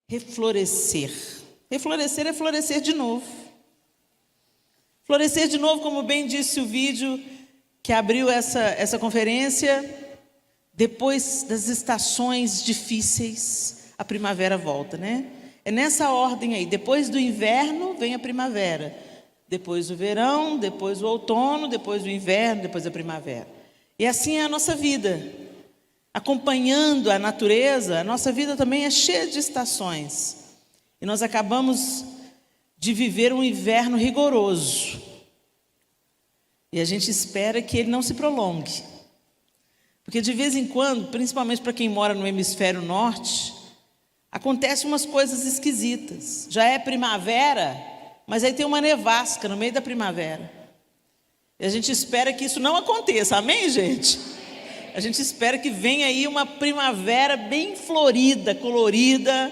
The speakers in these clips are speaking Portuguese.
reflorescer. Reflorescer é florescer de novo. Florescer de novo, como bem disse o vídeo que abriu essa conferência, depois das estações difíceis, a primavera volta, né? É nessa ordem aí, depois do inverno vem a primavera, depois o verão, depois o outono, depois o inverno, depois a primavera. E assim é a nossa vida. Acompanhando a natureza, a nossa vida também é cheia de estações. E nós acabamos de viver um inverno rigoroso. E a gente espera que ele não se prolongue. Porque de vez em quando, principalmente para quem mora no hemisfério norte, acontecem umas coisas esquisitas. Já é primavera, mas aí tem uma nevasca no meio da primavera. E a gente espera que isso não aconteça, amém, gente? A gente espera que venha aí uma primavera bem florida, colorida,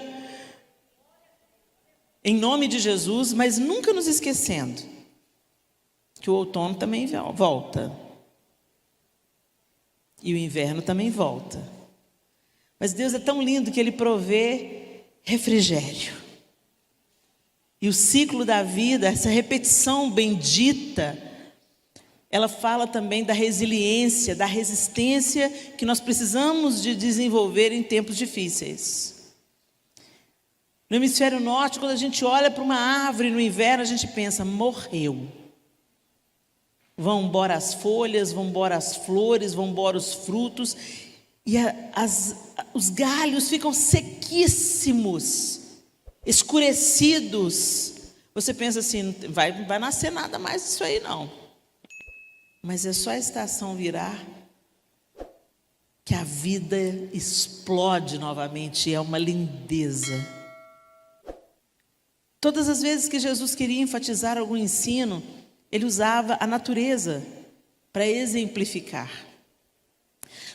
em nome de Jesus, mas nunca nos esquecendo que o outono também volta. E o inverno também volta. Mas Deus é tão lindo que Ele provê refrigério. E o ciclo da vida, essa repetição bendita, ela fala também da resiliência, da resistência que nós precisamos de desenvolver em tempos difíceis. No hemisfério norte, quando a gente olha para uma árvore no inverno, a gente pensa, morreu. Vão embora as folhas, vão embora as flores, vão embora os frutos, e os galhos ficam sequíssimos, escurecidos. Você pensa assim, não vai nascer nada mais disso aí não. Mas é só a estação virar que a vida explode novamente, e é uma lindeza. Todas as vezes que Jesus queria enfatizar algum ensino, Ele usava a natureza para exemplificar.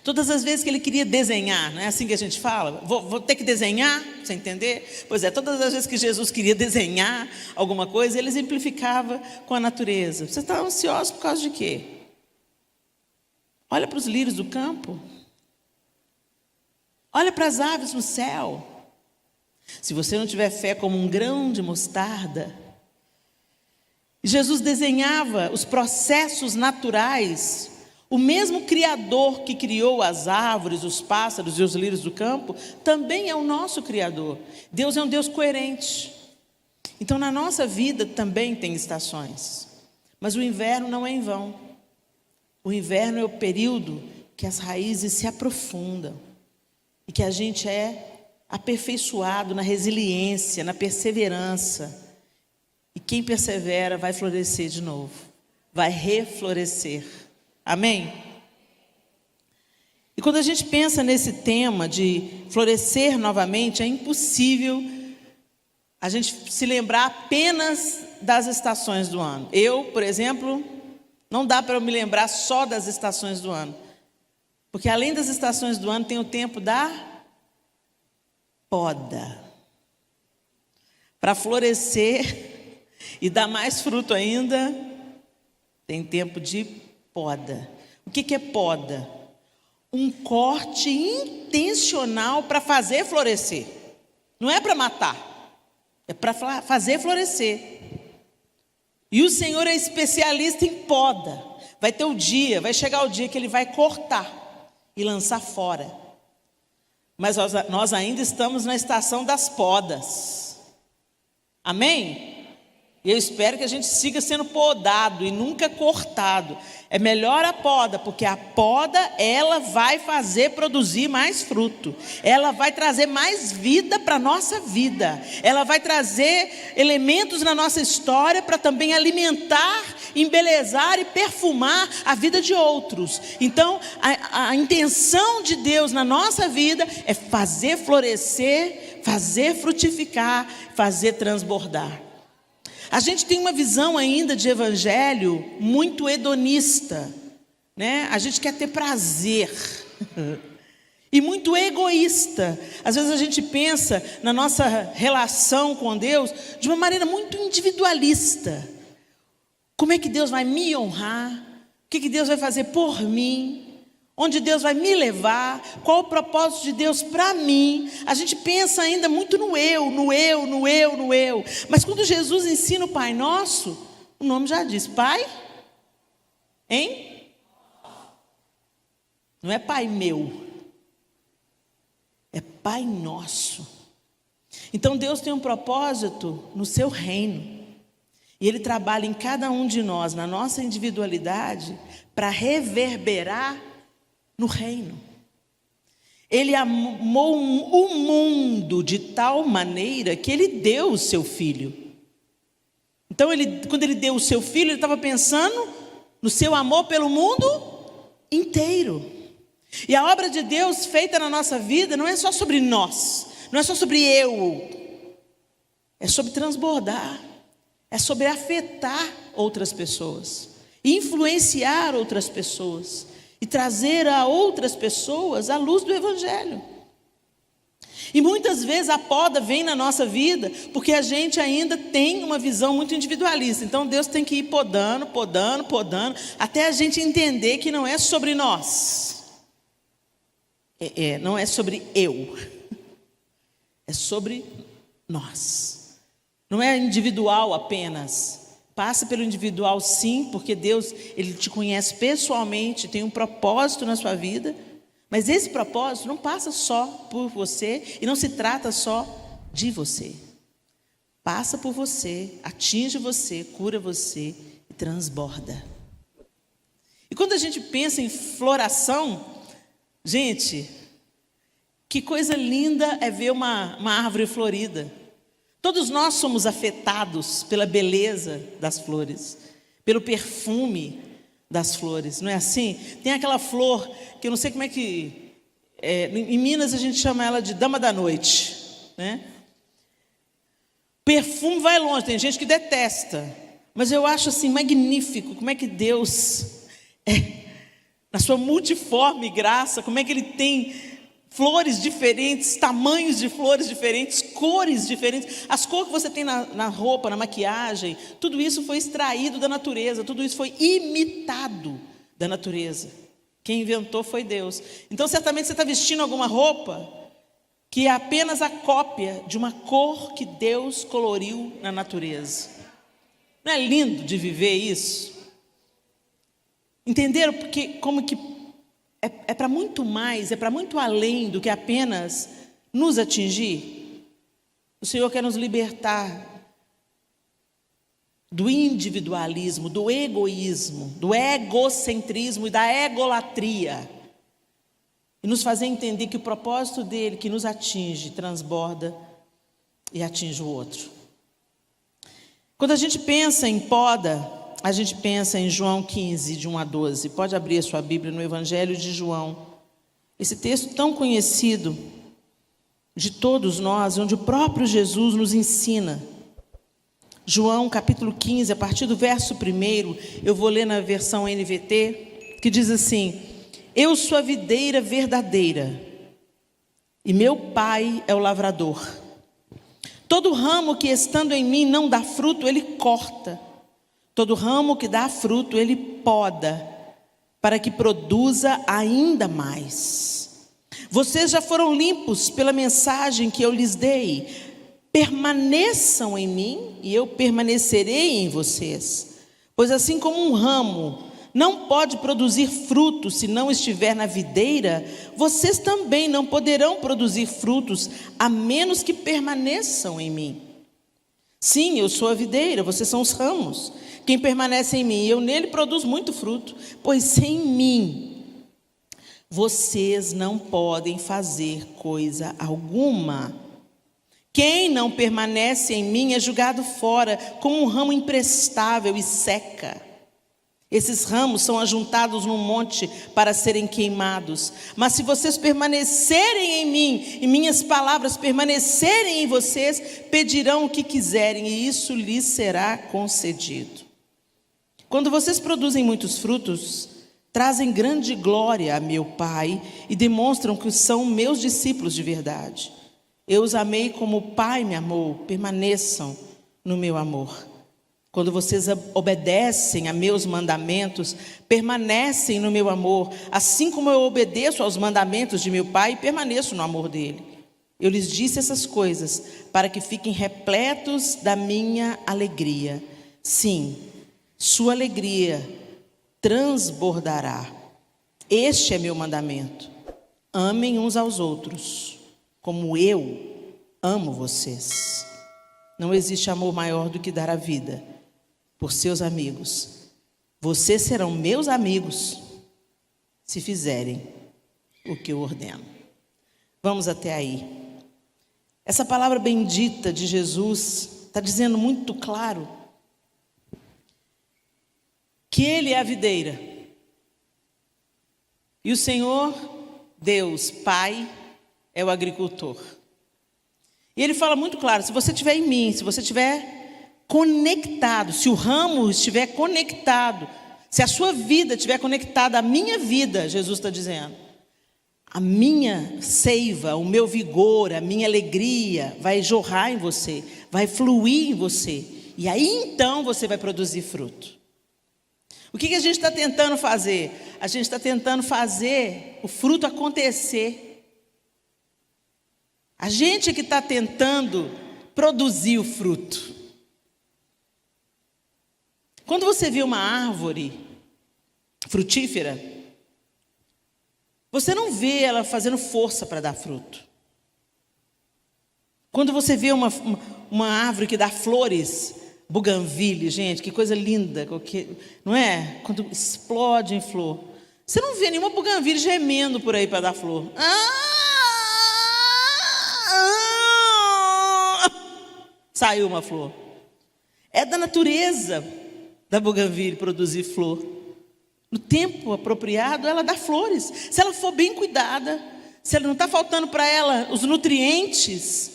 Todas as vezes que Ele queria desenhar, não é assim que a gente fala? Vou ter que desenhar, para você entender? Pois é, todas as vezes que Jesus queria desenhar alguma coisa, Ele exemplificava com a natureza. Você está ansioso por causa de quê? Olha para os lírios do campo. Olha para as aves no céu. Se você não tiver fé como um grão de mostarda. Jesus desenhava os processos naturais. O mesmo Criador que criou as árvores, os pássaros e os lírios do campo, também é o nosso Criador. Deus é um Deus coerente. Então, na nossa vida também tem estações. Mas o inverno não é em vão. O inverno é o período que as raízes se aprofundam. E que a gente é aperfeiçoado na resiliência, na perseverança. E quem persevera vai florescer de novo. Vai reflorescer. Amém? E quando a gente pensa nesse tema de florescer novamente, é impossível a gente se lembrar apenas das estações do ano. Eu, por exemplo, não dá para eu me lembrar só das estações do ano. Porque além das estações do ano, tem o tempo da poda. Para florescer e dar mais fruto ainda, tem tempo de poda. O que é poda? Um corte intencional para fazer florescer. Não é para matar, é para fazer florescer. E o Senhor é especialista em poda. Vai chegar o dia que Ele vai cortar e lançar fora. Mas nós ainda estamos na estação das podas. Amém? E eu espero que a gente siga sendo podado e nunca cortado. É melhor a poda, porque a poda, ela vai fazer produzir mais fruto. Ela vai trazer mais vida para a nossa vida. Ela vai trazer elementos na nossa história para também alimentar, embelezar e perfumar a vida de outros. Então, a intenção de Deus na nossa vida é fazer florescer, fazer frutificar, fazer transbordar. A gente tem uma visão ainda de evangelho muito hedonista, né? A gente quer ter prazer e muito egoísta. Às vezes a gente pensa na nossa relação com Deus de uma maneira muito individualista. Como é que Deus vai me honrar? O que Deus vai fazer por mim? Onde Deus vai me levar? Qual o propósito de Deus para mim? A gente pensa ainda muito no eu, no eu, no eu, no eu. Mas quando Jesus ensina o Pai Nosso, o nome já diz, Pai, hein? Não é Pai meu, é Pai Nosso. Então Deus tem um propósito no seu reino. E Ele trabalha em cada um de nós, na nossa individualidade, para reverberar no reino. Ele amou o mundo de tal maneira que Ele deu o seu Filho. Então, quando Ele deu o seu Filho, Ele estava pensando no seu amor pelo mundo inteiro. E a obra de Deus feita na nossa vida não é só sobre nós, não é só sobre eu, é sobre transbordar, é sobre afetar outras pessoas, influenciar outras pessoas e trazer a outras pessoas a luz do Evangelho. E muitas vezes a poda vem na nossa vida porque a gente ainda tem uma visão muito individualista. Então Deus tem que ir podando, podando, podando, até a gente entender que não é sobre nós. Não é sobre eu. É sobre nós. Não é individual apenas. Passa pelo individual sim, porque Deus, Ele te conhece pessoalmente, tem um propósito na sua vida, mas esse propósito não passa só por você e não se trata só de você. Passa por você, atinge você, cura você e transborda. E quando a gente pensa em floração, gente, que coisa linda é ver uma árvore florida. Todos nós somos afetados pela beleza das flores, pelo perfume das flores, não é assim? Tem aquela flor que eu não sei como é que... em Minas a gente chama ela de dama da noite, né? Perfume vai longe, tem gente que detesta, mas eu acho assim magnífico como é que Deus, na sua multiforme graça, como é que Ele tem flores diferentes, tamanhos de flores diferentes, cores diferentes. As cores que você tem na roupa, na maquiagem, tudo isso foi extraído da natureza, tudo isso foi imitado da natureza. Quem inventou foi Deus. Então, certamente você está vestindo alguma roupa que é apenas a cópia de uma cor que Deus coloriu na natureza. Não é lindo de viver isso? Entenderam porque, como que é para muito mais, é para muito além do que apenas nos atingir? O Senhor quer nos libertar do individualismo, do egoísmo, do egocentrismo e da egolatria. E nos fazer entender que o propósito dele, que nos atinge, transborda e atinge o outro. Quando a gente pensa em poda, a gente pensa em João 15, de 1 a 12. Pode abrir a sua Bíblia no Evangelho de João. Esse texto tão conhecido de todos nós, onde o próprio Jesus nos ensina. João capítulo 15, a partir do verso 1, eu vou ler na versão NVT, que diz assim: Eu sou a videira verdadeira, e meu Pai é o lavrador. Todo ramo que estando em mim não dá fruto, Ele corta. Todo ramo que dá fruto, Ele poda, para que produza ainda mais. Vocês já foram limpos pela mensagem que eu lhes dei. Permaneçam em mim e eu permanecerei em vocês. Pois assim como um ramo não pode produzir frutos se não estiver na videira, vocês também não poderão produzir frutos a menos que permaneçam em mim. Sim, eu sou a videira, vocês são os ramos. Quem permanece em mim e eu nele produz muito fruto, pois sem mim vocês não podem fazer coisa alguma. Quem não permanece em mim é jogado fora como um ramo imprestável e seca. Esses ramos são ajuntados num monte para serem queimados. Mas se vocês permanecerem em mim e minhas palavras permanecerem em vocês, pedirão o que quiserem e isso lhes será concedido. Quando vocês produzem muitos frutos, trazem grande glória a meu Pai e demonstram que são meus discípulos de verdade. Eu os amei como o Pai me amou, permaneçam no meu amor. Quando vocês obedecem a meus mandamentos, permanecem no meu amor, assim como eu obedeço aos mandamentos de meu Pai e permaneço no amor dele. Eu lhes disse essas coisas para que fiquem repletos da minha alegria. Sim, sua alegria transbordará. Este é meu mandamento: amem uns aos outros, como eu amo vocês. Não existe amor maior do que dar a vida por seus amigos. Vocês serão meus amigos se fizerem o que eu ordeno. Vamos até aí. Essa palavra bendita de Jesus está dizendo muito claro que Ele é a videira e o Senhor, Deus, Pai, é o agricultor. E Ele fala muito claro: se você estiver em mim, se você estiver conectado, se o ramo estiver conectado, se a sua vida estiver conectada à minha vida, Jesus está dizendo, a minha seiva, o meu vigor, a minha alegria vai jorrar em você, vai fluir em você. E aí então você vai produzir fruto. O que a gente está tentando fazer? A gente está tentando fazer o fruto acontecer. A gente que está tentando produzir o fruto. Quando você vê uma árvore frutífera, você não vê ela fazendo força para dar fruto. Quando você vê uma árvore que dá flores, buganvília, gente, que coisa linda, não é? Quando explode em flor. Você não vê nenhuma buganvília gemendo por aí para dar flor. Saiu uma flor. É da natureza da buganvília produzir flor. No tempo apropriado, ela dá flores. Se ela for bem cuidada, se ela não está faltando para ela os nutrientes,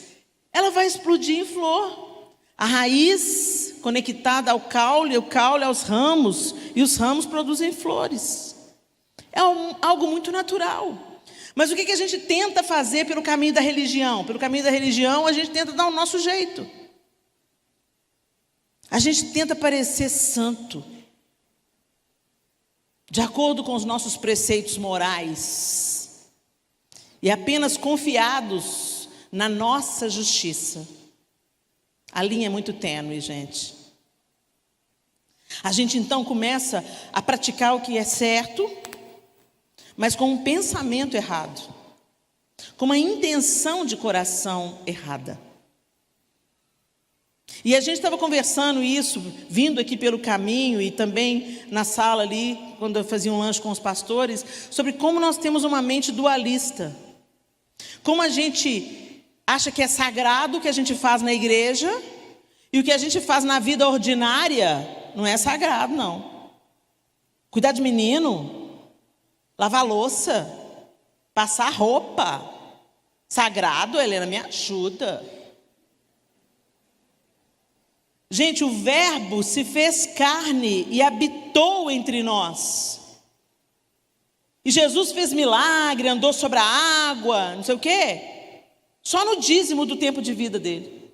ela vai explodir em flor. A raiz conectada ao caule, o caule aos ramos, e os ramos produzem flores. É algo muito natural. Mas o que a gente tenta fazer pelo caminho da religião? Pelo caminho da religião, a gente tenta dar o nosso jeito. A gente tenta parecer santo, de acordo com os nossos preceitos morais, e apenas confiados na nossa justiça. A linha é muito tênue, gente. A gente então começa a praticar o que é certo, mas com um pensamento errado, com uma intenção de coração errada. E a gente estava conversando isso, vindo aqui pelo caminho e também na sala ali, quando eu fazia um lanche com os pastores, sobre como nós temos uma mente dualista. Como a gente acha que é sagrado o que a gente faz na igreja e o que a gente faz na vida ordinária não é sagrado, não. Cuidar de menino, lavar louça, passar roupa. Sagrado, Helena, me ajuda. Gente, o Verbo se fez carne e habitou entre nós. E Jesus fez milagre, andou sobre a água, não sei o quê. Só no dízimo do tempo de vida dele.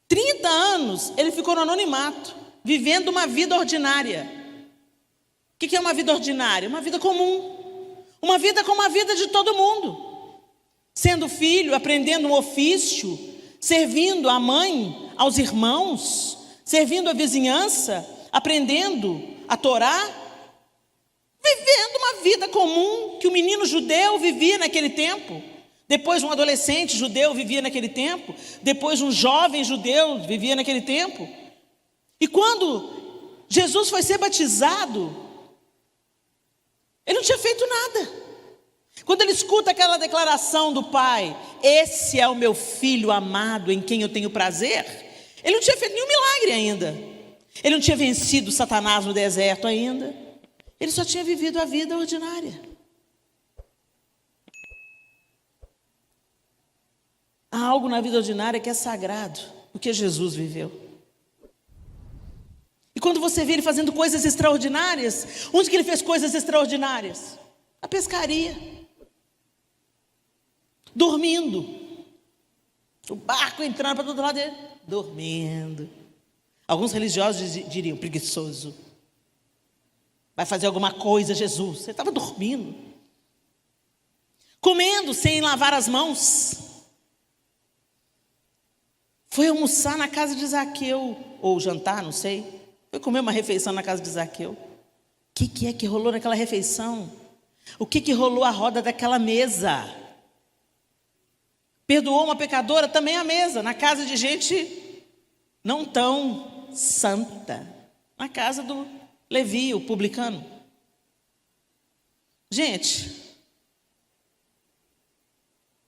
30 anos ele ficou no anonimato, vivendo uma vida ordinária. O que é uma vida ordinária? Uma vida comum. Uma vida como a vida de todo mundo. Sendo filho, aprendendo um ofício, servindo a mãe, aos irmãos, servindo a vizinhança, aprendendo a Torá, vivendo uma vida comum que o menino judeu vivia naquele tempo, depois um adolescente judeu vivia naquele tempo, depois um jovem judeu vivia naquele tempo. E quando Jesus foi ser batizado, ele não tinha feito nada. Quando ele escuta aquela declaração do pai, esse é o meu filho amado em quem eu tenho prazer, ele não tinha feito nenhum milagre ainda. Ele não tinha vencido Satanás no deserto ainda. Ele só tinha vivido a vida ordinária. Há algo na vida ordinária que é sagrado, o que Jesus viveu. E quando você vê ele fazendo coisas extraordinárias, onde que ele fez coisas extraordinárias? Na pescaria. Dormindo. O barco entrando para todo lado dele, dormindo. Alguns religiosos diriam, preguiçoso. Vai fazer alguma coisa, Jesus. Ele estava dormindo. Comendo sem lavar as mãos. Foi almoçar na casa de Zaqueu. Ou jantar, não sei. Foi comer uma refeição na casa de Zaqueu. O que é que rolou naquela refeição? O que rolou à roda daquela mesa? Perdoou uma pecadora também à mesa, na casa de gente não tão santa. Na casa do Levi, o publicano. Gente,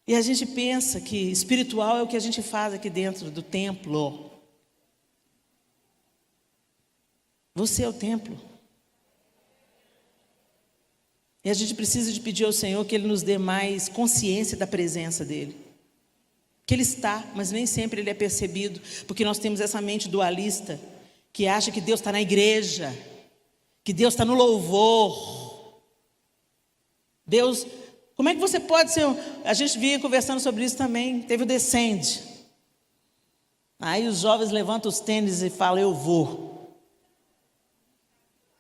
e a gente pensa que espiritual é o que a gente faz aqui dentro do templo. Você é o templo. E a gente precisa de pedir ao Senhor que Ele nos dê mais consciência da presença dEle. Que Ele está, mas nem sempre Ele é percebido, porque nós temos essa mente dualista, que acha que Deus está na igreja, que Deus está no louvor. Deus, como é que você pode ser... A gente vinha conversando sobre isso também, teve o Descende. Aí os jovens levantam os tênis e falam, eu vou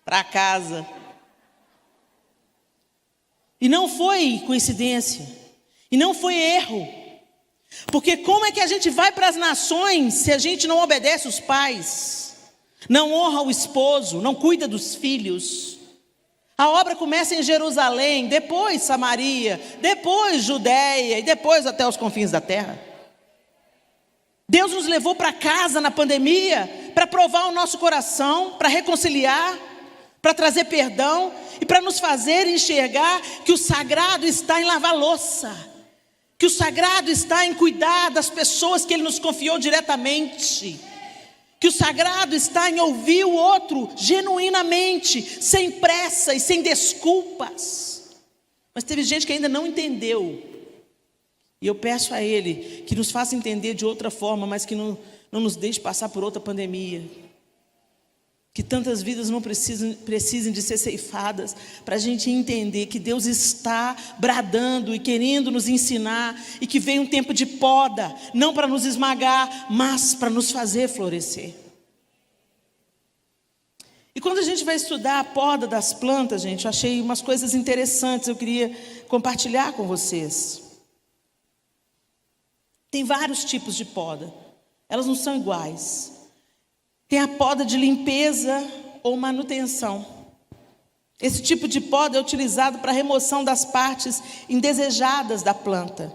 para casa. E não foi coincidência, e não foi erro, porque como é que a gente vai para as nações se a gente não obedece os pais, não honra o esposo, não cuida dos filhos? A obra começa em Jerusalém, depois Samaria, depois Judéia e depois até os confins da terra. Deus nos levou para casa na pandemia para provar o nosso coração, para reconciliar, para trazer perdão e para nos fazer enxergar que o sagrado está em lavar louça, que o sagrado está em cuidar das pessoas que Ele nos confiou diretamente, que o sagrado está em ouvir o outro genuinamente, sem pressa e sem desculpas. Mas teve gente que ainda não entendeu, e eu peço a Ele que nos faça entender de outra forma, mas que não nos deixe passar por outra pandemia. Que tantas vidas não precisem de ser ceifadas, para a gente entender que Deus está bradando e querendo nos ensinar, e que vem um tempo de poda, não para nos esmagar, mas para nos fazer florescer. E quando a gente vai estudar a poda das plantas, gente, eu achei umas coisas interessantes, eu queria compartilhar com vocês. Tem vários tipos de poda, elas não são iguais. Tem a poda de limpeza ou manutenção. Esse tipo de poda é utilizado para a remoção das partes indesejadas da planta,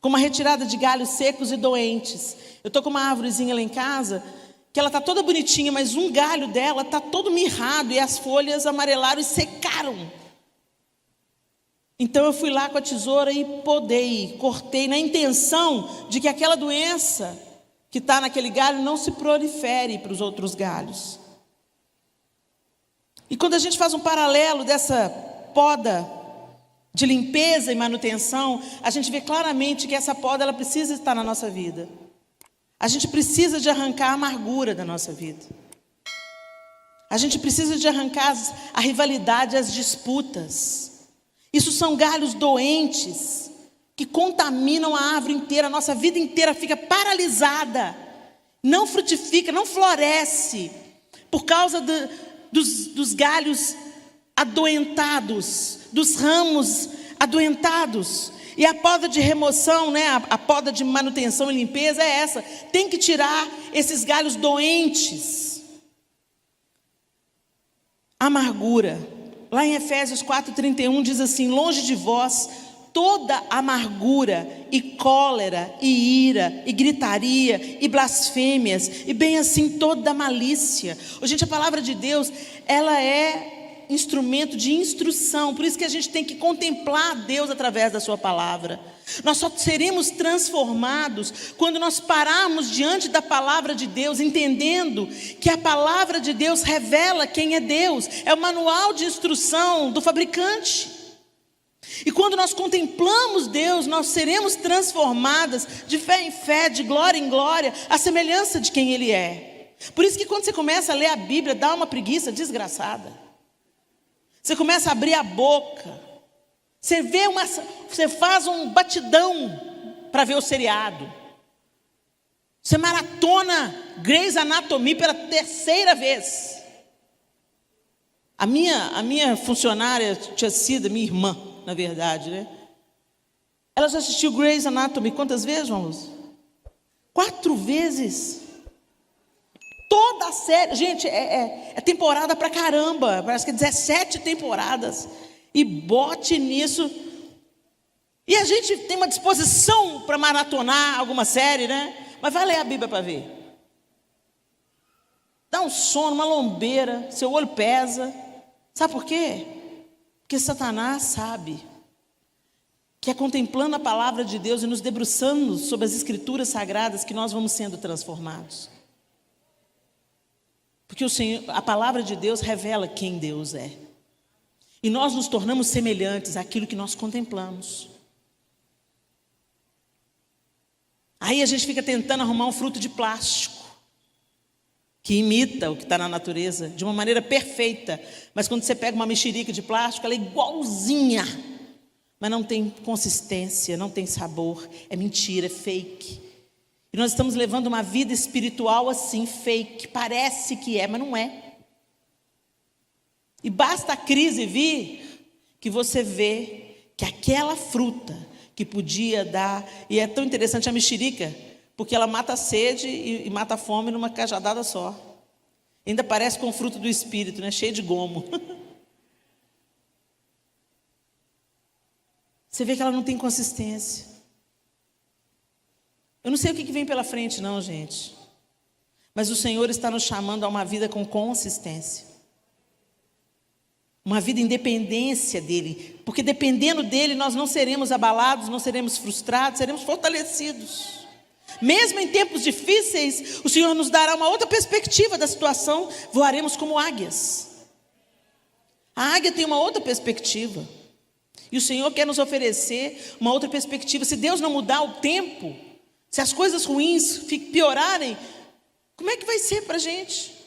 como a retirada de galhos secos e doentes. Eu estou com uma árvorezinha lá em casa, que ela está toda bonitinha, mas um galho dela está todo mirrado e as folhas amarelaram e secaram. Então eu fui lá com a tesoura e podei, cortei, na intenção de que aquela doença que está naquele galho não se prolifere para os outros galhos. E quando a gente faz um paralelo dessa poda de limpeza e manutenção, a gente vê claramente que essa poda ela precisa estar na nossa vida. A gente precisa de arrancar a amargura da nossa vida. A gente precisa de arrancar a rivalidade, as disputas. Isso são galhos doentes, que contaminam a árvore inteira, a nossa vida inteira fica paralisada, não frutifica, não floresce, por causa dos galhos adoentados, dos ramos adoentados. E a poda de remoção, né, a poda de manutenção e limpeza é essa, tem que tirar esses galhos doentes. Amargura, lá em Efésios 4:31 diz assim, longe de vós toda amargura e cólera e ira e gritaria e blasfêmias e bem assim toda malícia. Gente, a palavra de Deus, ela é instrumento de instrução, por isso que a gente tem que contemplar Deus através da sua palavra. Nós só seremos transformados quando nós pararmos diante da palavra de Deus, entendendo que a palavra de Deus revela quem é Deus, é o manual de instrução do fabricante. E quando nós contemplamos Deus, nós seremos transformadas de fé em fé, de glória em glória, à semelhança de quem Ele é. Por isso que quando você começa a ler a Bíblia, dá uma preguiça desgraçada. Você começa a abrir a boca, você faz um batidão para ver o seriado. Você maratona Grey's Anatomy pela terceira vez. A minha funcionária tinha sido, minha irmã, na verdade, né? Ela já assistiu Grey's Anatomy quantas vezes, João Lúcio? 4 vezes. Toda a série, gente, é temporada pra caramba, parece que 17 temporadas. E bote nisso. E a gente tem uma disposição para maratonar alguma série, né? Mas vai ler a Bíblia para ver. Dá um sono, uma lombeira, seu olho pesa. Sabe por quê? Porque Satanás sabe que é contemplando a palavra de Deus e nos debruçando sobre as escrituras sagradas que nós vamos sendo transformados. Porque a palavra de Deus revela quem Deus é. E nós nos tornamos semelhantes àquilo que nós contemplamos. Aí a gente fica tentando arrumar um fruto de plástico que imita o que está na natureza de uma maneira perfeita. Mas quando você pega uma mexerica de plástico, ela é igualzinha, mas não tem consistência, não tem sabor, é mentira, é fake. E nós estamos levando uma vida espiritual assim, fake, parece que é, mas não é. E basta a crise vir que você vê que aquela fruta que podia dar, e é tão interessante a mexerica, porque ela mata a sede e mata a fome numa cajadada só. Ainda parece com o fruto do Espírito, né? Cheio de gomo. Você vê que ela não tem consistência. Eu não sei o que vem pela frente não, gente. Mas o Senhor está nos chamando a uma vida com consistência. Uma vida em dependência dEle. Porque dependendo dEle nós não seremos abalados, não seremos frustrados, seremos fortalecidos. Mesmo em tempos difíceis, o Senhor nos dará uma outra perspectiva da situação. Voaremos como águias. A águia tem uma outra perspectiva. E o Senhor quer nos oferecer uma outra perspectiva. Se Deus não mudar o tempo, se as coisas ruins piorarem, como é que vai ser para a gente?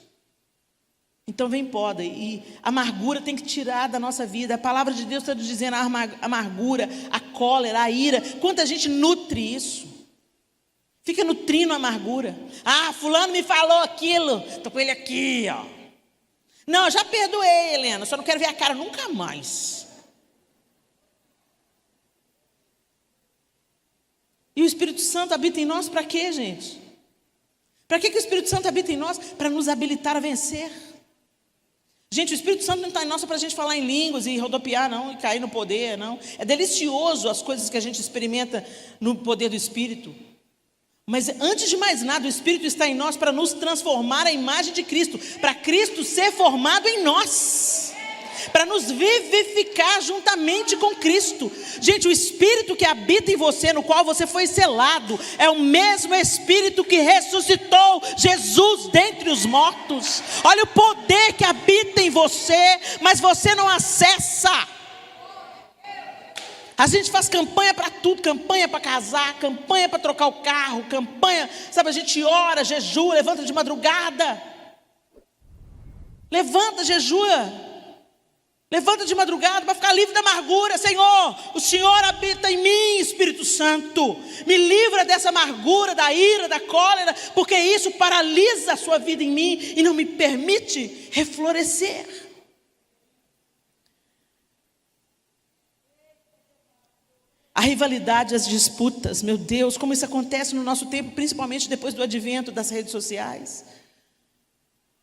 Então vem poda, e a amargura tem que tirar da nossa vida. A palavra de Deus está dizendo a amargura, a cólera, a ira. Quanta gente nutre isso? Fica nutrindo a amargura. Ah, fulano me falou aquilo, estou com ele aqui, ó. Não, já perdoei, Helena, só não quero ver a cara nunca mais. E o Espírito Santo habita em nós para quê, gente? Para que o Espírito Santo habita em nós? Para nos habilitar a vencer. Gente, o Espírito Santo não está em nós só para a gente falar em línguas e rodopiar, não, e cair no poder, não. É delicioso as coisas que a gente experimenta no poder do Espírito. Mas antes de mais nada, o Espírito está em nós para nos transformar à imagem de Cristo, para Cristo ser formado em nós, para nos vivificar juntamente com Cristo. Gente, o Espírito que habita em você, no qual você foi selado, é o mesmo Espírito que ressuscitou Jesus dentre os mortos. Olha o poder que habita em você, mas você não acessa. A gente faz campanha para tudo, campanha para casar, campanha para trocar o carro, campanha, sabe, a gente ora, jejua, levanta de madrugada. Levanta, jejua. Levanta de madrugada para ficar livre da amargura. Senhor, o Senhor habita em mim, Espírito Santo. Me livra dessa amargura, da ira, da cólera, porque isso paralisa a sua vida em mim e não me permite reflorescer. A rivalidade, as disputas, meu Deus, como isso acontece no nosso tempo, principalmente depois do advento das redes sociais.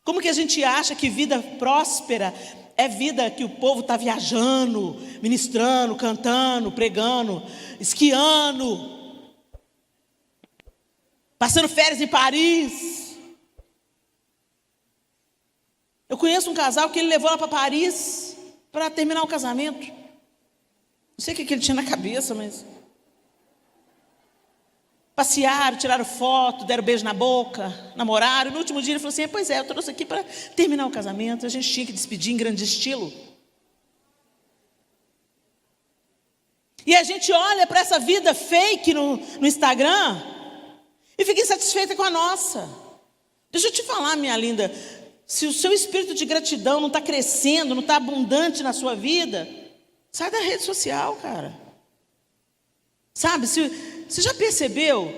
Como que a gente acha que vida próspera é vida que o povo está viajando, ministrando, cantando, pregando, esquiando, passando férias em Paris? Eu conheço um casal que ele levou ela para Paris para terminar o casamento. Não sei o que ele tinha na cabeça, mas passearam, tiraram foto, deram beijo na boca, namoraram. No último dia ele falou assim: pois é, eu trouxe aqui para terminar o casamento. A gente tinha que despedir em grande estilo. E a gente olha para essa vida fake no Instagram e fica insatisfeita com a nossa. Deixa eu te falar, minha linda, se o seu espírito de gratidão não está crescendo, não está abundante na sua vida, sai da rede social, cara. Sabe, você já percebeu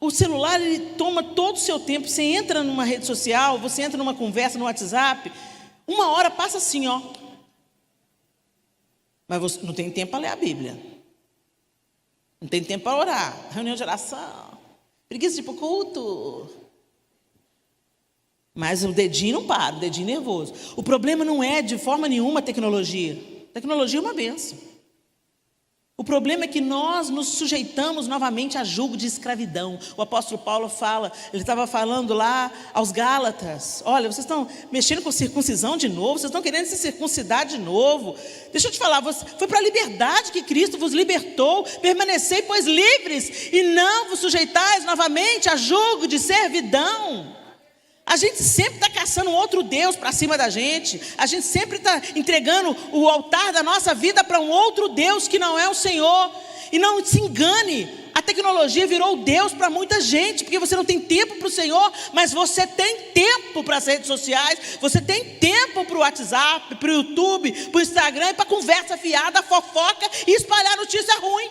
O celular, ele toma todo o seu tempo. Você entra numa rede social, você entra numa conversa no WhatsApp, 1 hora passa assim, ó. Mas você não tem tempo para ler a Bíblia. Não tem tempo para orar. Reunião de oração. Preguiça de ir para o culto. Mas o dedinho não para, o dedinho nervoso. O problema não é de forma nenhuma a tecnologia. A tecnologia é uma bênção. O problema é que nós nos sujeitamos novamente a jugo de escravidão. O apóstolo Paulo fala, ele estava falando lá aos Gálatas: olha, vocês estão mexendo com circuncisão de novo, vocês estão querendo se circuncidar de novo. Deixa eu te falar, foi para a liberdade que Cristo vos libertou. Permanecei, pois, livres, e não vos sujeitais novamente a jugo de servidão. A gente sempre está caçando um outro Deus para cima da gente. A gente sempre está entregando o altar da nossa vida para um outro Deus que não é o Senhor. E não se engane, a tecnologia virou Deus para muita gente, porque você não tem tempo para o Senhor, mas você tem tempo para as redes sociais, você tem tempo para o WhatsApp, para o YouTube, para o Instagram e para conversa fiada, fofoca e espalhar notícia ruim.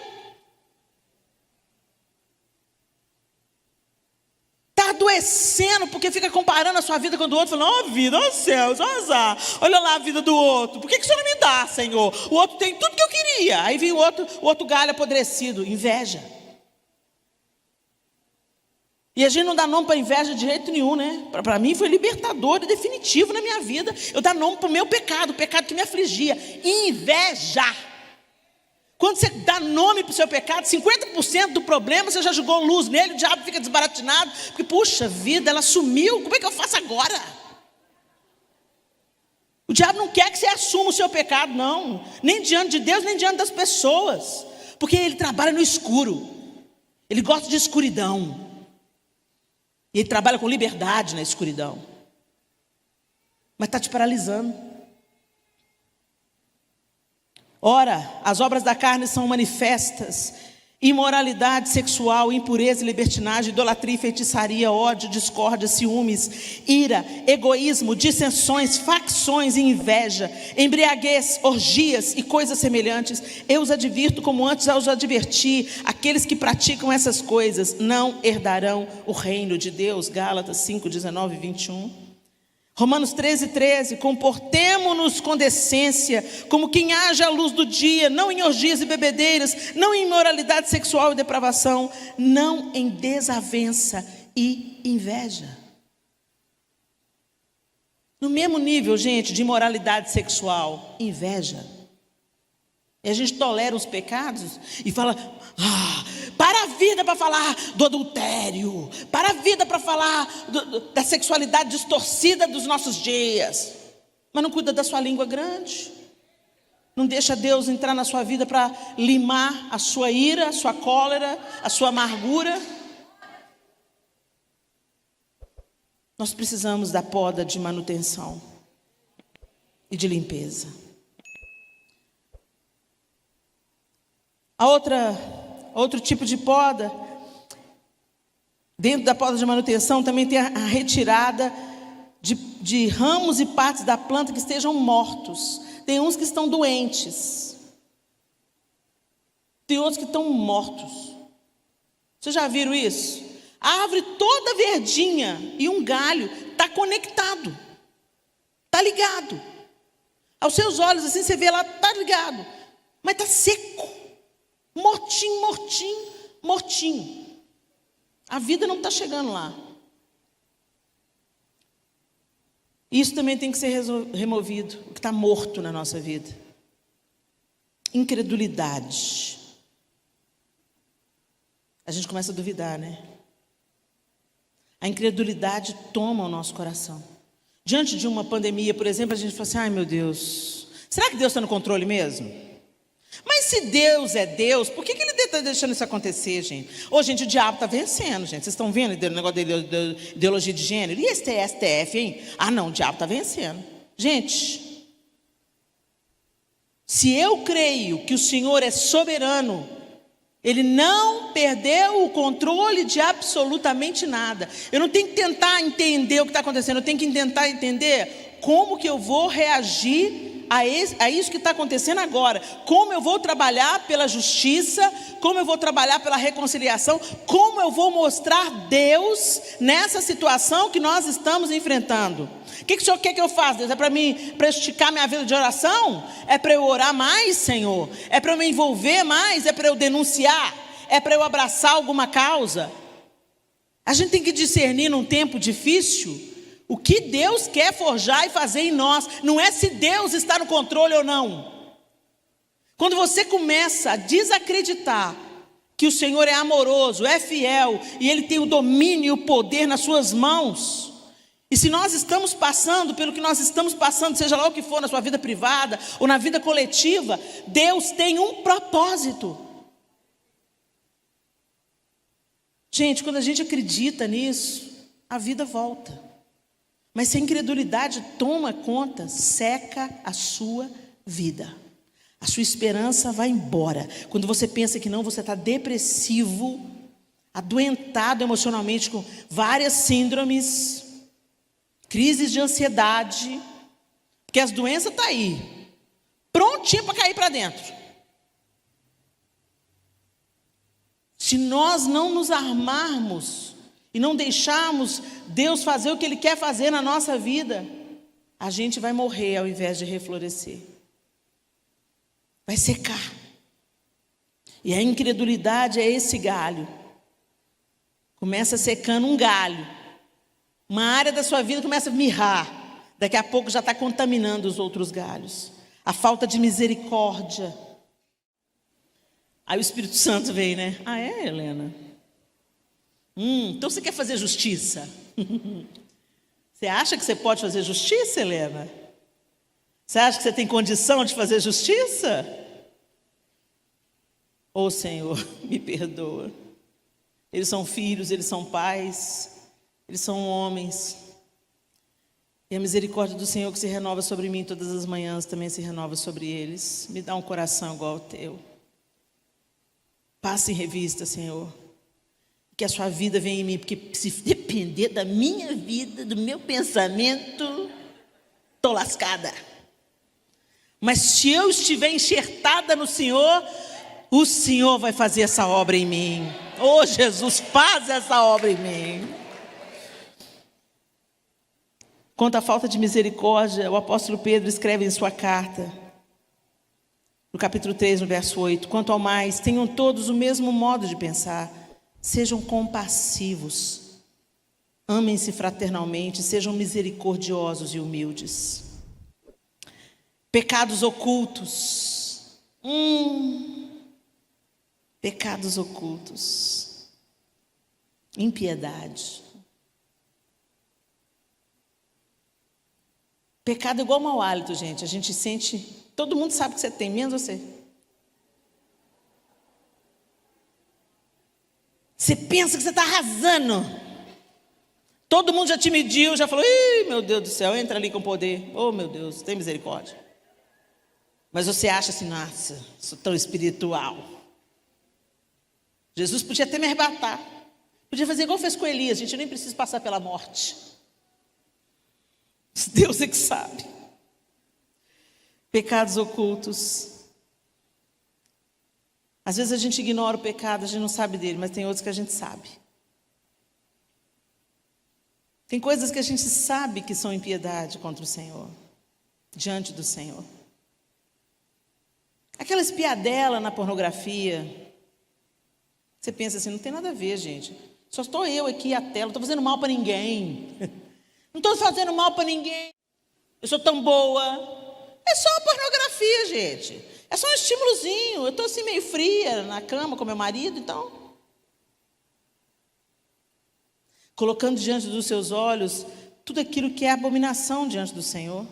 Está adoecendo porque fica comparando a sua vida com a do outro, falando: ó vida, ó céus, ó azar, olha lá a vida do outro, por que o Senhor não me dá, Senhor? O outro tem tudo que eu queria. Aí vem o outro galho apodrecido, inveja. E a gente não dá nome para inveja de jeito nenhum, né? Para mim foi libertador e definitivo na minha vida. Eu dar nome para o meu pecado, o pecado que me afligia: inveja. Quando você dá nome para o seu pecado, 50% do problema você já jogou luz nele, o diabo fica desbaratinado, porque, puxa vida, ela sumiu, como é que eu faço agora? O diabo não quer que você assuma o seu pecado, não, nem diante de Deus, nem diante das pessoas, porque ele trabalha no escuro, ele gosta de escuridão, e ele trabalha com liberdade na escuridão, mas está te paralisando. Ora, as obras da carne são manifestas: imoralidade sexual, impureza e libertinagem, idolatria e feitiçaria, ódio, discórdia, ciúmes, ira, egoísmo, dissensões, facções e inveja, embriaguez, orgias e coisas semelhantes. Eu os advirto, como antes os adverti: aqueles que praticam essas coisas não herdarão o reino de Deus. Gálatas 5, 19 e 21. Romanos 13, comportemo-nos com decência, como quem age à luz do dia, não em orgias e bebedeiras, não em imoralidade sexual e depravação, não em desavença e inveja. No mesmo nível, gente, de imoralidade sexual, inveja. E a gente tolera os pecados e fala: para a vida para falar do adultério, para a vida para falar da sexualidade distorcida dos nossos dias, mas não cuida da sua língua grande, não deixa Deus entrar na sua vida para limar a sua ira, a sua cólera, a sua amargura. Nós precisamos da poda de manutenção e de limpeza. Outro tipo de poda, dentro da poda de manutenção, também tem a retirada de ramos e partes da planta que estejam mortos. Tem uns que estão doentes, tem outros que estão mortos. Vocês já viram isso? A árvore toda verdinha e um galho está conectado, está ligado. Aos seus olhos assim você vê lá, está ligado, mas está seco. Mortinho. A vida não está chegando lá. Isso também tem que ser removido, o que está morto na nossa vida. Incredulidade. A gente começa a duvidar, né? A incredulidade toma o nosso coração. Diante de uma pandemia, por exemplo, a gente fala assim: ai meu Deus, será que Deus está no controle mesmo? Mas se Deus é Deus, por que Ele está deixando isso acontecer, gente? Ô, gente, o diabo está vencendo, gente. Vocês estão vendo o negócio da ideologia de gênero? E esse STF, hein? Ah, não, o diabo está vencendo. Gente, se eu creio que o Senhor é soberano, Ele não perdeu o controle de absolutamente nada. Eu não tenho que tentar entender o que está acontecendo, eu tenho que tentar entender como que eu vou reagir a isso que está acontecendo agora. Como eu vou trabalhar pela justiça, como eu vou trabalhar pela reconciliação, como eu vou mostrar Deus nessa situação que nós estamos enfrentando. O que o Senhor quer que eu faça, Deus? É para eu esticar minha vida de oração? É para eu orar mais, Senhor? É para eu me envolver mais? É para eu denunciar? É para eu abraçar alguma causa? A gente tem que discernir num tempo difícil o que Deus quer forjar e fazer em nós. Não é se Deus está no controle ou não. Quando você começa a desacreditar que o Senhor é amoroso, é fiel, e Ele tem o domínio e o poder nas suas mãos, e se nós estamos passando pelo que nós estamos passando, seja lá o que for, na sua vida privada ou na vida coletiva, Deus tem um propósito. Gente, quando a gente acredita nisso, a vida volta. Mas se a incredulidade toma conta, seca a sua vida. A sua esperança vai embora. Quando você pensa que não, você está depressivo, adoentado emocionalmente, com várias síndromes, crises de ansiedade, porque as doenças estão aí, prontinha para cair para dentro. Se nós não nos armarmos e não deixarmos Deus fazer o que Ele quer fazer na nossa vida, a gente vai morrer ao invés de reflorescer. Vai secar. E a incredulidade é esse galho. Começa secando um galho. Uma área da sua vida começa a mirrar. Daqui a pouco já está contaminando os outros galhos. A falta de misericórdia. Aí o Espírito Santo vem, né? Ah, é, Helena? Então você quer fazer justiça? Você acha que você pode fazer justiça, Helena? Você acha que você tem condição de fazer justiça? Ô Senhor, me perdoa. Eles são filhos, eles são pais, eles são homens. E a misericórdia do Senhor que se renova sobre mim todas as manhãs também se renova sobre eles. Me dá um coração igual ao teu. Passe em revista, Senhor. Que a sua vida venha em mim, porque se depender da minha vida, do meu pensamento, estou lascada. Mas se eu estiver enxertada no Senhor, o Senhor vai fazer essa obra em mim. Oh, Jesus, faz essa obra em mim. Quanto à falta de misericórdia, o apóstolo Pedro escreve em sua carta, no capítulo 3, no verso 8, quanto ao mais, tenham todos o mesmo modo de pensar, sejam compassivos, amem-se fraternalmente, sejam misericordiosos e humildes. Pecados ocultos. Pecados ocultos. Impiedade. Pecado é igual mau hálito, gente. A gente sente... Todo mundo sabe que você tem, menos você. Você pensa que você está arrasando. Todo mundo já te mediu, já falou, ih, meu Deus do céu, entra ali com poder. Oh, meu Deus, tem misericórdia. Mas você acha assim, nossa, sou tão espiritual. Jesus podia até me arrebatar. Podia fazer igual fez com Elias, gente, eu nem preciso passar pela morte. Deus é que sabe. Pecados ocultos. Às vezes a gente ignora o pecado, a gente não sabe dele, mas tem outros que a gente sabe. Tem coisas que a gente sabe que são impiedade contra o Senhor, diante do Senhor. Aquela espiadela na pornografia. Você pensa assim, não tem nada a ver, gente. Só estou eu aqui, a tela, não estou fazendo mal para ninguém. Não estou fazendo mal para ninguém. Eu sou tão boa. É só pornografia, gente. É só um estímulozinho. Eu estou assim meio fria na cama com meu marido, então. Colocando diante dos seus olhos tudo aquilo que é abominação diante do Senhor.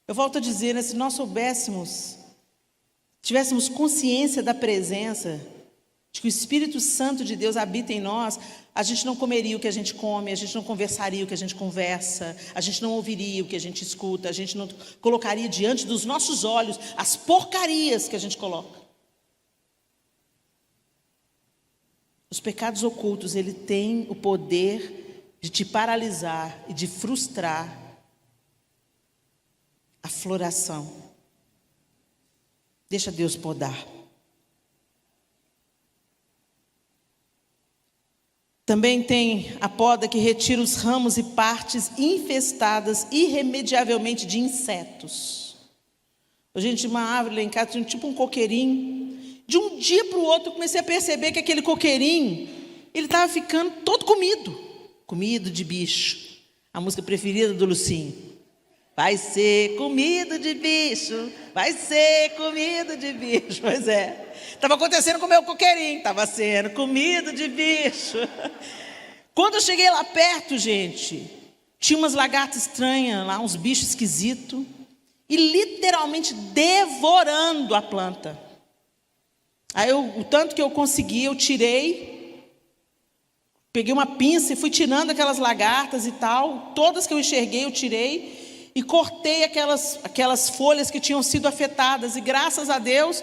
Eu volto a dizer, né, se nós soubéssemos, tivéssemos consciência da presença, de que o Espírito Santo de Deus habita em nós, a gente não comeria o que a gente come, a gente não conversaria o que a gente conversa, a gente não ouviria o que a gente escuta, a gente não colocaria diante dos nossos olhos as porcarias que a gente coloca. Os pecados ocultos, ele tem o poder de te paralisar e de frustrar a floração. Deixa Deus podar. Também tem a poda que retira os ramos e partes infestadas irremediavelmente de insetos. A gente tinha uma árvore lá em casa, tinha tipo um coqueirinho. De um dia para o outro eu comecei a perceber que aquele coqueirinho, ele estava ficando todo comido de bicho. A música preferida do Lucinho. Vai ser comido de bicho, vai ser comido de bicho. Pois é. Estava acontecendo com o meu coqueirinho, estava sendo comido de bicho. Quando eu cheguei lá perto, gente, tinha umas lagartas estranhas lá, uns bichos esquisitos, e literalmente devorando a planta. Aí o tanto que eu consegui, eu tirei, peguei uma pinça e fui tirando aquelas lagartas e tal, todas que eu enxerguei eu tirei, e cortei aquelas folhas que tinham sido afetadas, e graças a Deus,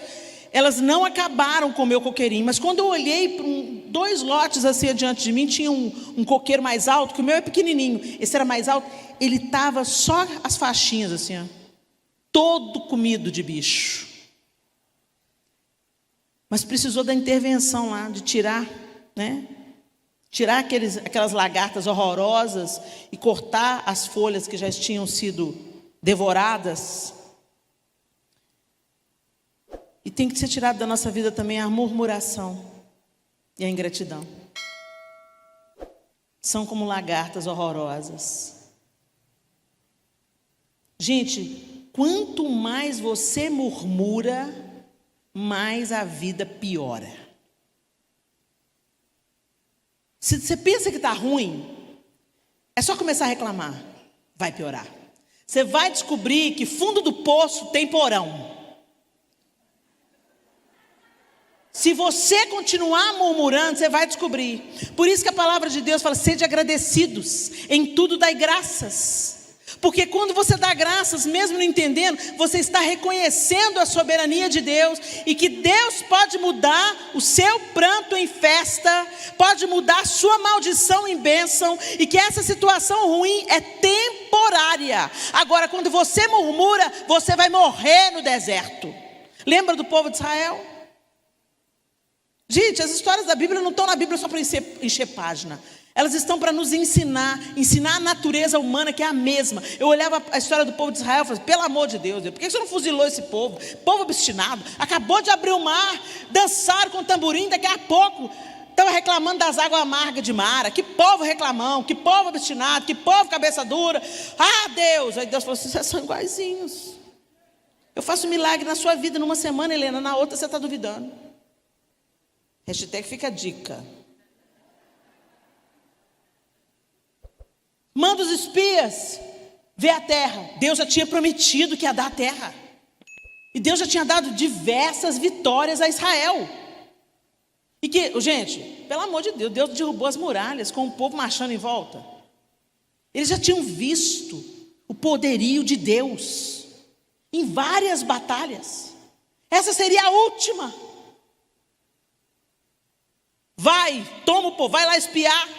elas não acabaram com o meu coqueirinho. Mas quando eu olhei para dois lotes assim adiante de mim, tinha um coqueiro mais alto, que o meu é pequenininho, esse era mais alto, ele estava só as faixinhas assim, ó, todo comido de bicho. Mas precisou da intervenção lá, de tirar, né? Tirar aquelas lagartas horrorosas e cortar as folhas que já tinham sido devoradas. E tem que ser tirado da nossa vida também a murmuração e a ingratidão. São como lagartas horrorosas. Gente, quanto mais você murmura, mais a vida piora. Se você pensa que está ruim, é só começar a reclamar, vai piorar. Você vai descobrir que fundo do poço tem porão. Se você continuar murmurando, você vai descobrir. Por isso que a palavra de Deus fala: sede agradecidos, em tudo dai graças. Porque quando você dá graças, mesmo não entendendo, você está reconhecendo a soberania de Deus, e que Deus pode mudar o seu pranto em festa, pode mudar a sua maldição em bênção, e que essa situação ruim é temporária. Agora, quando você murmura, você vai morrer no deserto. Lembra do povo de Israel? Gente, as histórias da Bíblia não estão na Bíblia só para encher página. Elas estão para nos ensinar a natureza humana, que é a mesma. Eu olhava a história do povo de Israel e falava: pelo amor de Deus, por que você não fuzilou esse povo? Povo obstinado, acabou de abrir o mar, dançaram com o tamborim, daqui a pouco estava reclamando das águas amargas de Mara. Que povo reclamão, que povo obstinado, que povo cabeça dura. Ah, Deus! Aí Deus falou assim: vocês são iguaizinhos. Eu faço um milagre na sua vida numa semana, Helena, na outra você está duvidando. Hashtag fica a dica. Manda os espias ver a terra. Deus já tinha prometido que ia dar a terra. E Deus já tinha dado diversas vitórias a Israel. E que, gente, pelo amor de Deus, Deus derrubou as muralhas com o povo marchando em volta. Eles já tinham visto o poderio de Deus em várias batalhas. Essa seria a última. Vai, toma o povo, vai lá espiar.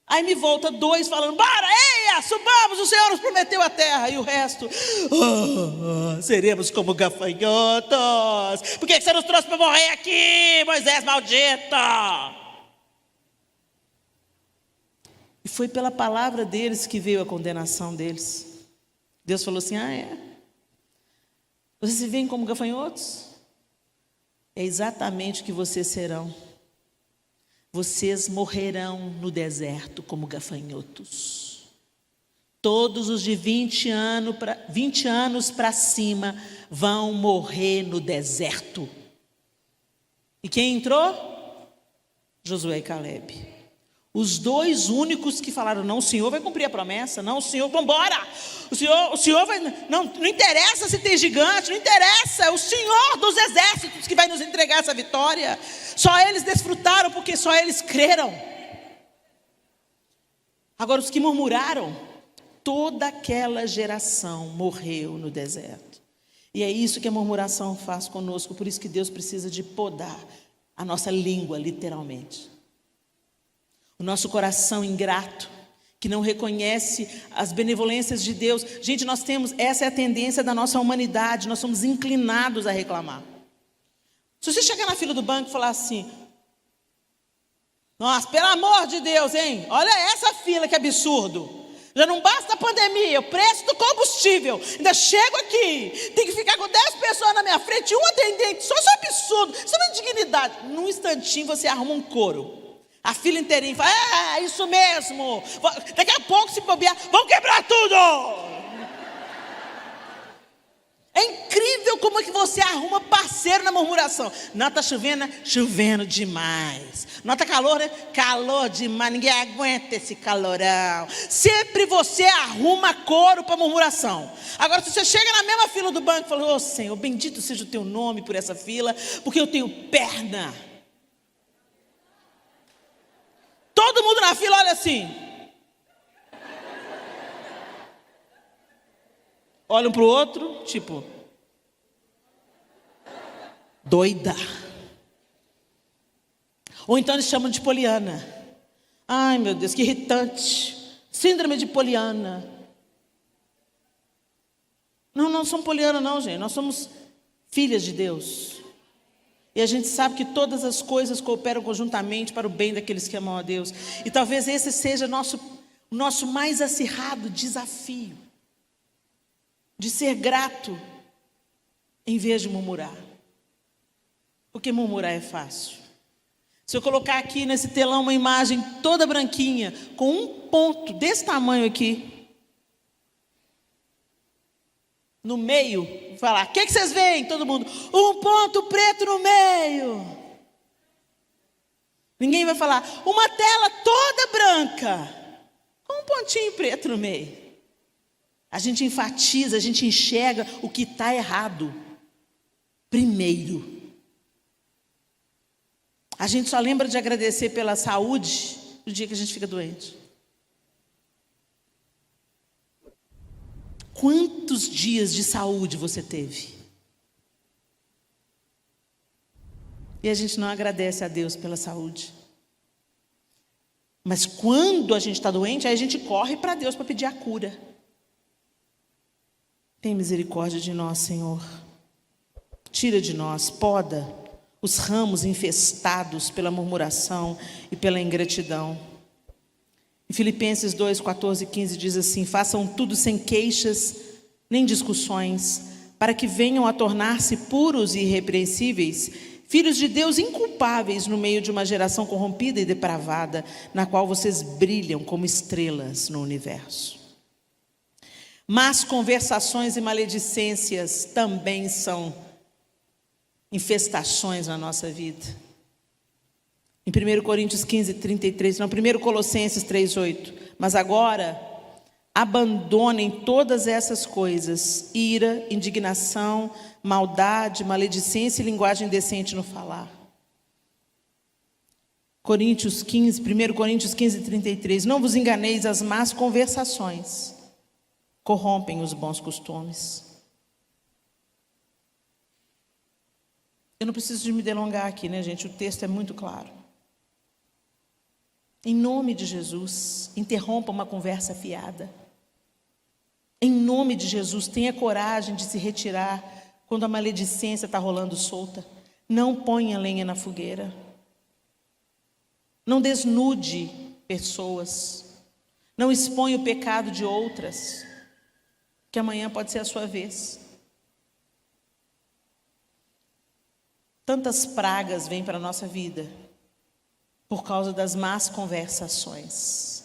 Aí me volta dois falando: bora, eia, subamos, o Senhor nos prometeu a terra. E o resto: seremos como gafanhotos. Por que você nos trouxe para morrer aqui, Moisés maldito? E foi pela palavra deles que veio a condenação deles. Deus falou assim: ah, é? Vocês se veem como gafanhotos? É exatamente o que vocês serão. Vocês morrerão no deserto como gafanhotos. Todos os de 20 anos para cima vão morrer no deserto. E quem entrou? Josué e Calebe. Os dois únicos que falaram: não, o Senhor vai cumprir a promessa. Não, o Senhor, vamos embora. O Senhor vai, não interessa se tem gigante, não interessa. É o Senhor dos exércitos que vai nos entregar essa vitória. Só eles desfrutaram porque só eles creram. Agora os que murmuraram, toda aquela geração morreu no deserto. E é isso que a murmuração faz conosco. Por isso que Deus precisa de podar a nossa língua, literalmente. O nosso coração ingrato, que não reconhece as benevolências de Deus. Gente, essa é a tendência da nossa humanidade, nós somos inclinados a reclamar. Se você chegar na fila do banco e falar assim: nossa, pelo amor de Deus, hein? Olha essa fila, que absurdo. Já não basta a pandemia, o preço do combustível. Ainda chego aqui, tem que ficar com 10 pessoas na minha frente, um atendente. Isso é absurdo, isso é uma indignidade. Num instantinho você arruma um coro. A fila inteirinha fala: é isso mesmo. Daqui a pouco, se bobear, vão quebrar tudo. É incrível como é que você arruma parceiro na murmuração. Não, está chovendo, chovendo demais. Não, está calor, né? Calor demais, ninguém aguenta esse calorão. Sempre você arruma coro para murmuração. Agora, se você chega na mesma fila do banco e fala: ô Senhor, bendito seja o teu nome por essa fila, porque eu tenho perna. Todo mundo na fila olha assim. Olha um para o outro, tipo, doida. Ou então eles chamam de poliana. Ai, meu Deus, que irritante. Síndrome de poliana. Não somos poliana não, gente. Nós somos filhas de Deus. E a gente sabe que todas as coisas cooperam conjuntamente para o bem daqueles que amam a Deus. E talvez esse seja o nosso mais acirrado desafio. De ser grato, em vez de murmurar. Porque murmurar é fácil. Se eu colocar aqui nesse telão uma imagem toda branquinha, com um ponto desse tamanho aqui, no meio, vou falar: o que vocês veem? Todo mundo: um ponto preto no meio. Ninguém vai falar: uma tela toda branca, com um pontinho preto no meio. A gente enfatiza, a gente enxerga o que está errado primeiro. A gente só lembra de agradecer pela saúde no dia que a gente fica doente. Quantos dias de saúde você teve? E a gente não agradece a Deus pela saúde. Mas quando a gente está doente, aí a gente corre para Deus para pedir a cura. Tem misericórdia de nós, Senhor. Tira de nós, poda os ramos infestados pela murmuração e pela ingratidão. Em Filipenses 2, 14 e 15 diz assim: façam tudo sem queixas nem discussões, para que venham a tornar-se puros e irrepreensíveis, filhos de Deus inculpáveis no meio de uma geração corrompida e depravada, na qual vocês brilham como estrelas no universo. Mas conversações e maledicências também são infestações na nossa vida. Em 1 Coríntios 15, 33, não, 1 Colossenses 3, 8. Mas agora, abandonem todas essas coisas: ira, indignação, maldade, maledicência e linguagem indecente no falar. 1 Coríntios 15, 33. Não vos enganeis, as más conversações corrompem os bons costumes. Eu não preciso de me delongar aqui, né, gente? O texto é muito claro. Em nome de Jesus, interrompa uma conversa fiada. Em nome de Jesus, tenha coragem de se retirar quando a maledicência está rolando solta. Não ponha lenha na fogueira. Não desnude pessoas. Não exponha o pecado de outras, que amanhã pode ser a sua vez. Tantas pragas vêm para a nossa vida por causa das más conversações,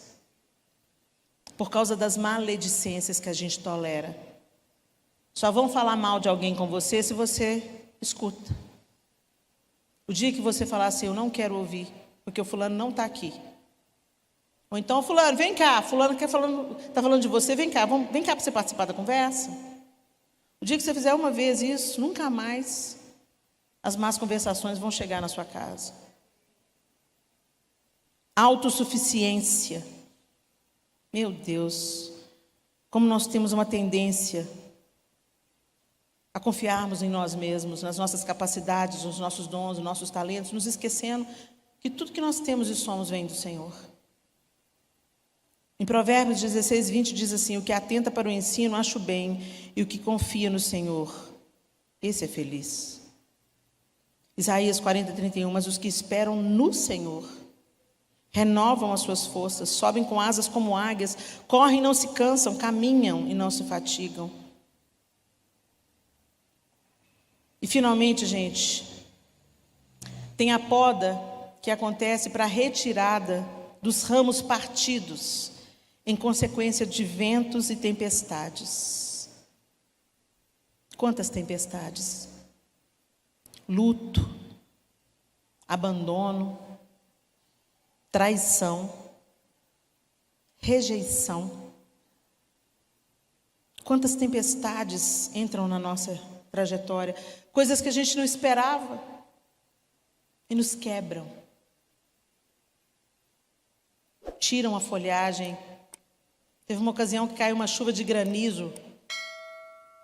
por causa das maledicências que a gente tolera. Só vão falar mal de alguém com você se você escuta. O dia que você falar assim: eu não quero ouvir, porque o fulano não está aqui. Ou então: fulano, vem cá, fulano está falando de você, vem cá para você participar da conversa. O dia que você fizer uma vez isso, nunca mais as más conversações vão chegar na sua casa. Autossuficiência. Meu Deus, como nós temos uma tendência a confiarmos em nós mesmos, nas nossas capacidades, nos nossos dons, nos nossos talentos, nos esquecendo que tudo que nós temos e somos vem do Senhor. Em Provérbios 16, 20 diz assim: o que atenta para o ensino, acha o bem, e o que confia no Senhor, esse é feliz. Isaías 40, 31, mas os que esperam no Senhor renovam as suas forças, sobem com asas como águias, correm e não se cansam, caminham e não se fatigam. E finalmente, gente, tem a poda que acontece para a retirada dos ramos partidos em consequência de ventos e tempestades. Quantas tempestades? Luto, abandono, traição, rejeição. Quantas tempestades entram na nossa trajetória, coisas que a gente não esperava e nos quebram, tiram a folhagem. Teve uma ocasião que caiu uma chuva de granizo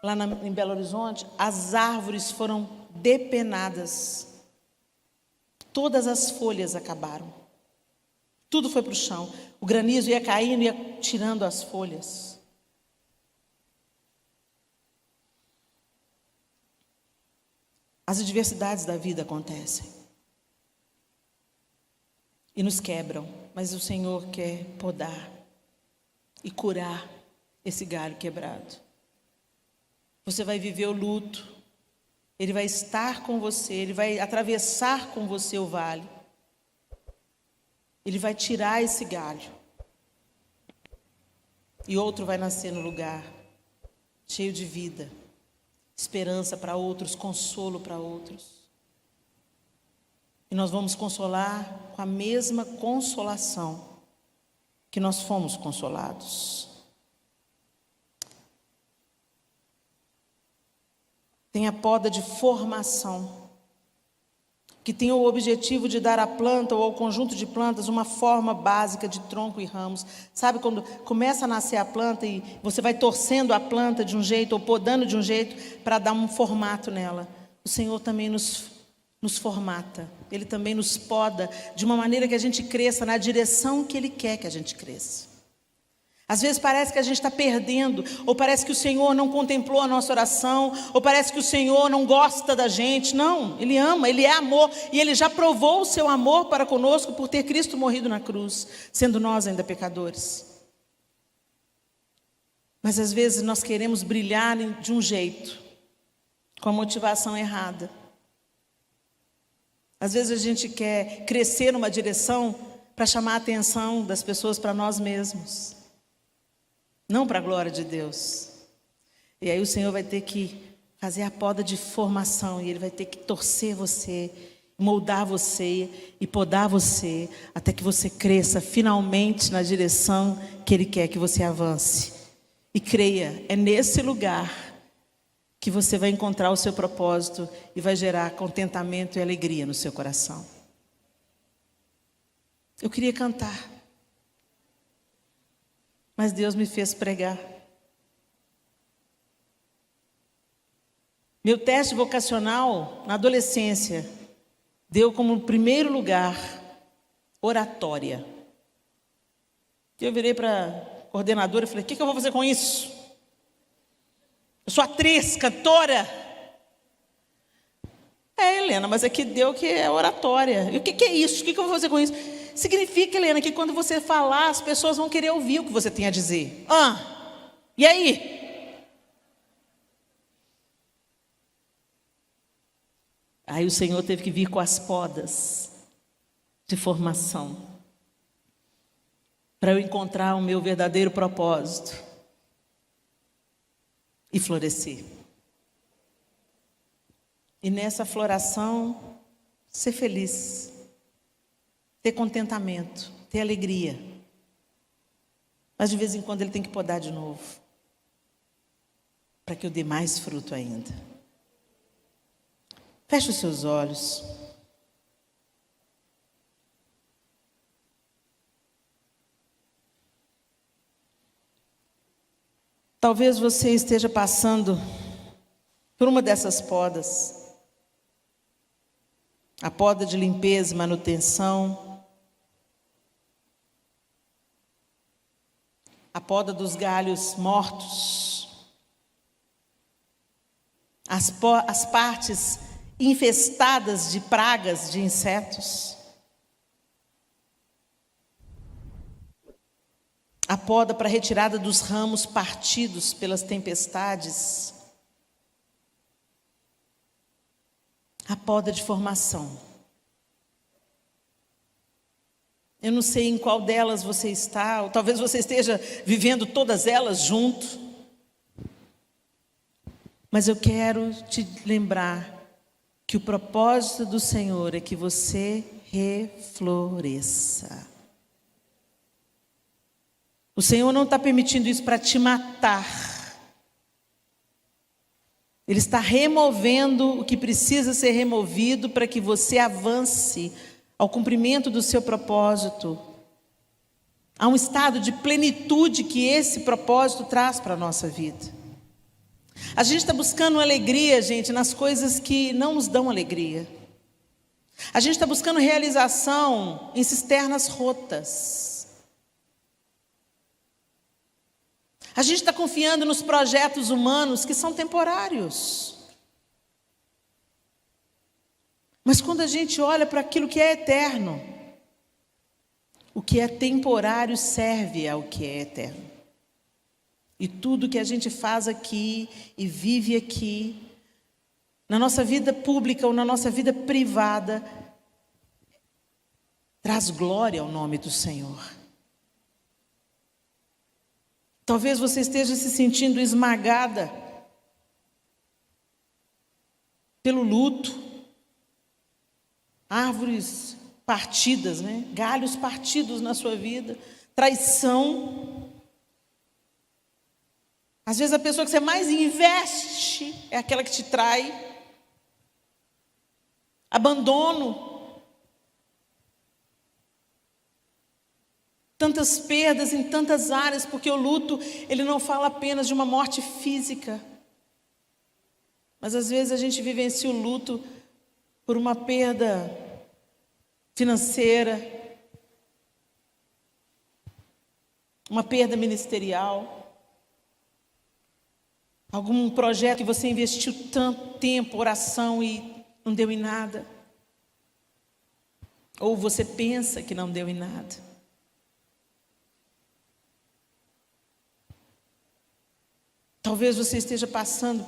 lá em Belo Horizonte, as árvores foram depenadas, todas as folhas acabaram, tudo foi para o chão, o granizo ia caindo, ia tirando as folhas. As adversidades da vida acontecem e nos quebram, mas o Senhor quer podar e curar esse galho quebrado. Você vai viver o luto, Ele vai estar com você, Ele vai atravessar com você o vale, Ele vai tirar esse galho e outro vai nascer no lugar, cheio de vida, esperança para outros, consolo para outros. E nós vamos consolar com a mesma consolação que nós fomos consolados. Tem a poda de formação, que tem o objetivo de dar à planta ou ao conjunto de plantas uma forma básica de tronco e ramos. Sabe quando começa a nascer a planta e você vai torcendo a planta de um jeito ou podando de um jeito para dar um formato nela? O Senhor também nos formata, Ele também nos poda de uma maneira que a gente cresça na direção que Ele quer que a gente cresça. Às vezes parece que a gente está perdendo, ou parece que o Senhor não contemplou a nossa oração, ou parece que o Senhor não gosta da gente. Não, Ele ama, Ele é amor, e Ele já provou o seu amor para conosco por ter Cristo morrido na cruz, sendo nós ainda pecadores. Mas às vezes nós queremos brilhar de um jeito, com a motivação errada. Às vezes a gente quer crescer numa direção para chamar a atenção das pessoas para nós mesmos, não para a glória de Deus. E aí o Senhor vai ter que fazer a poda de formação, e Ele vai ter que torcer você, moldar você e podar você, até que você cresça finalmente na direção que Ele quer que você avance. E creia, é nesse lugar que você vai encontrar o seu propósito e vai gerar contentamento e alegria no seu coração. Eu queria cantar, mas Deus me fez pregar. Meu teste vocacional na adolescência deu como primeiro lugar oratória. Eu virei para a coordenadora e falei: o que eu vou fazer com isso? Eu sou atriz, cantora. Helena, mas aqui deu que é oratória. E o que é isso? O que eu vou fazer com isso? Significa, Helena, que quando você falar, as pessoas vão querer ouvir o que você tem a dizer. E aí? Aí o Senhor teve que vir com as podas de formação, para eu encontrar o meu verdadeiro propósito e florescer. E nessa floração, ser feliz, ter contentamento, ter alegria. Mas de vez em quando Ele tem que podar de novo, para que eu dê mais fruto ainda. Feche os seus olhos. Talvez você esteja passando por uma dessas podas. A poda de limpeza e manutenção. a poda dos galhos mortos, as partes infestadas de pragas, de insetos. A poda para a retirada dos ramos partidos pelas tempestades. A poda de formação. Eu não sei em qual delas você está, ou talvez você esteja vivendo todas elas junto. Mas eu quero te lembrar que o propósito do Senhor é que você refloresça. O Senhor não está permitindo isso para te matar. Ele está removendo o que precisa ser removido para que você avance ao cumprimento do seu propósito. Há um estado de plenitude que esse propósito traz para a nossa vida. A gente está buscando alegria, gente, nas coisas que não nos dão alegria. A gente está buscando realização em cisternas rotas. A gente está confiando nos projetos humanos que são temporários. Mas quando a gente olha para aquilo que é eterno, o que é temporário serve ao que é eterno. E tudo que a gente faz aqui e vive aqui, na nossa vida pública ou na nossa vida privada, traz glória ao nome do Senhor. Talvez você esteja se sentindo esmagada pelo luto, árvores partidas, né? Galhos partidos na sua vida, traição. Às vezes a pessoa que você mais investe é aquela que te trai. Abandono. Tantas perdas em tantas áreas, porque o luto, ele não fala apenas de uma morte física. Mas às vezes a gente vivencia o luto por uma perda financeira, uma perda ministerial, algum projeto que você investiu tanto tempo, oração e não deu em nada. Ou você pensa que não deu em nada. Talvez você esteja passando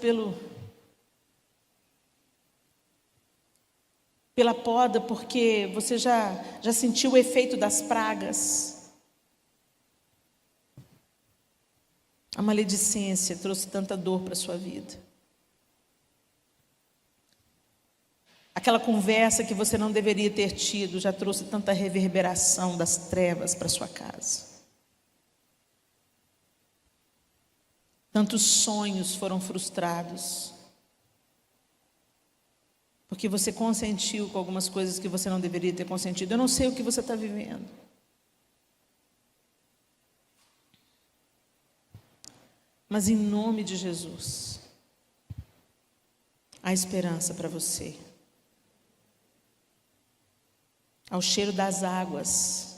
pela poda, porque você já sentiu o efeito das pragas. A maledicência trouxe tanta dor para a sua vida. Aquela conversa que você não deveria ter tido já trouxe tanta reverberação das trevas para a sua casa. Tantos sonhos foram frustrados, porque você consentiu com algumas coisas que você não deveria ter consentido. Eu não sei o que você está vivendo. Mas em nome de Jesus, há esperança para você. Ao cheiro das águas,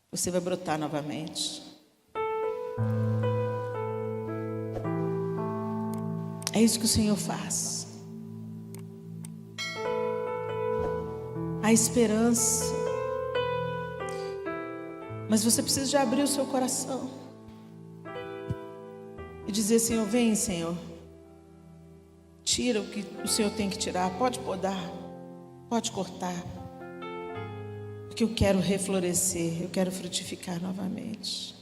você vai brotar novamente. É isso que o Senhor faz. Há esperança. Mas você precisa de abrir o seu coração e dizer: Senhor, vem, Senhor. Tira o que o Senhor tem que tirar. Pode podar, pode cortar. Porque eu quero reflorescer, eu quero frutificar novamente.